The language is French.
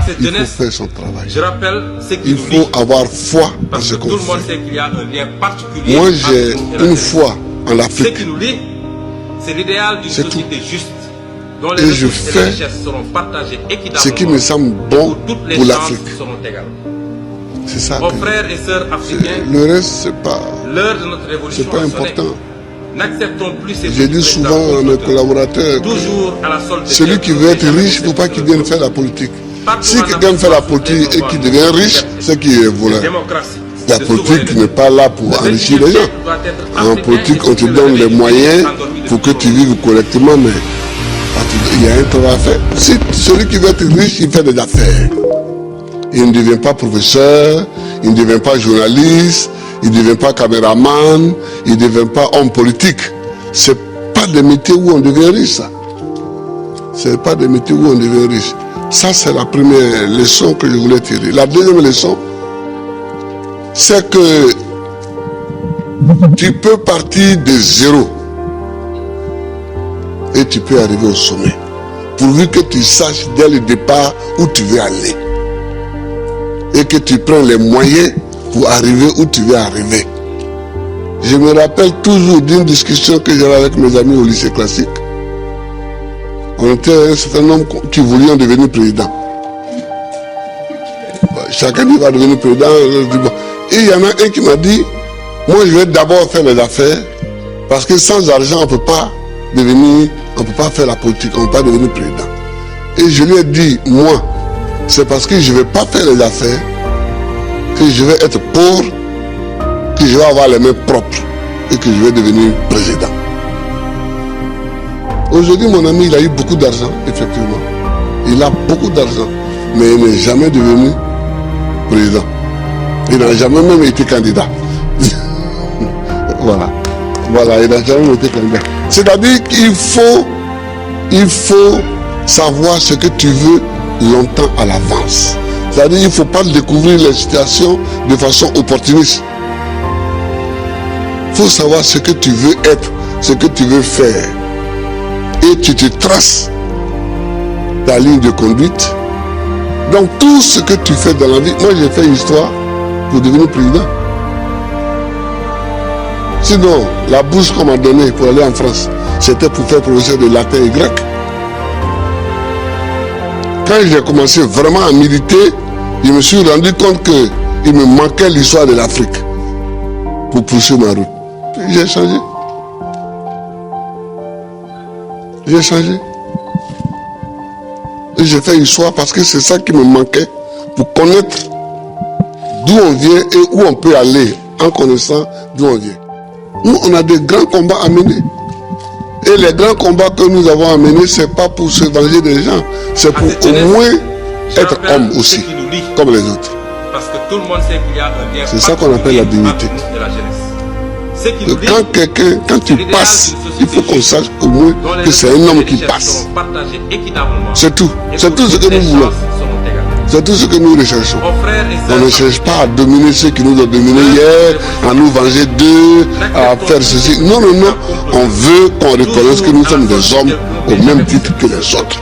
cette jeunesse, faire son travail. je rappelle ce qui Il faut avoir foi en parce ce que qu'on tout le monde fait. sait qu'il y a un lien particulier. Moi, j'ai entre nous et la une jeunesse. foi en Ce l'Afrique. qui nous lie, c'est l'idéal d'une C'est société juste, dont les Et je ressources et fais les richesses seront partagées équitablement. Ce qui me semble bon où toutes les pour chances l'Afrique. seront égales. C'est ça. Aux frères et sœurs africains, Le reste, c'est pas l'heure de notre révolution c'est pas a sonné. important. N'acceptons plus ces J'ai dit souvent à mes collaborateurs, toujours à la solde de celui qui veut être riche, il ne faut pas qu'il vienne faire la politique. Si quelqu'un fait la politique et qu'il devient riche, c'est qu'il est voleur. La politique n'est pas là pour enrichir les gens. En politique, on te donne les moyens pour que tu vives correctement, mais il y a un travail à faire. Si celui qui veut être riche, il fait des affaires. Il ne devient pas professeur, il ne devient pas journaliste, il ne devient pas caméraman, il ne devient pas homme politique. Ce n'est pas des métiers où on devient riche, ça. Ce n'est pas des métiers où on devient riche. Ça, c'est la première leçon que je voulais tirer. La deuxième leçon, c'est que tu peux partir de zéro et tu peux arriver au sommet. Pourvu que tu saches dès le départ où tu veux aller. Et que tu prennes les moyens pour arriver où tu veux arriver. Je me rappelle toujours d'une discussion que j'avais avec mes amis au lycée classique. On était un certain nombre qui voulions devenir président. Chacun dit va devenir président. Et il y en a un qui m'a dit, moi je vais d'abord faire les affaires, parce que sans argent on ne peut pas devenir, on ne peut pas faire la politique, on ne peut pas devenir président. Et je lui ai dit, moi, c'est parce que je ne vais pas faire les affaires, que je vais être pauvre, que je vais avoir les mains propres et que je vais devenir président. Aujourd'hui, mon ami, il a eu beaucoup d'argent, effectivement. Il a beaucoup d'argent, mais il n'est jamais devenu président. Il n'a jamais même été candidat. Voilà. Voilà, il n'a jamais été candidat. C'est-à-dire qu'il faut savoir ce que tu veux longtemps à l'avance. C'est-à-dire qu'il ne faut pas découvrir les situations de façon opportuniste. Il faut savoir ce que tu veux être, ce que tu veux faire. Et tu te traces ta ligne de conduite. Donc tout ce que tu fais dans la vie, moi j'ai fait une histoire pour devenir président. Sinon, la bourse qu'on m'a donnée pour aller en France, c'était pour faire professeur de latin et grec. Quand j'ai commencé vraiment à militer, je me suis rendu compte qu'il me manquait l'histoire de l'Afrique pour poursuivre ma route. J'ai changé. J'ai changé. Et j'ai fait l'histoire parce que c'est ça qui me manquait pour connaître d'où on vient et où on peut aller en connaissant d'où on vient. Nous, on a des grands combats à mener. Et les grands combats que nous avons à mener, ce n'est pas pour se venger des gens, c'est pour au moins être homme aussi, comme les autres. C'est ça qu'on appelle la dignité. Quand tu passes, il faut qu'on sache au moins que c'est un homme qui passe. C'est tout. C'est tout ce que nous voulons. C'est tout ce que nous recherchons. On ne cherche pas à dominer ceux qui nous ont dominés hier, à nous venger d'eux, à faire ceci. Non, non, non. On veut qu'on reconnaisse que nous sommes des hommes au même titre que les autres.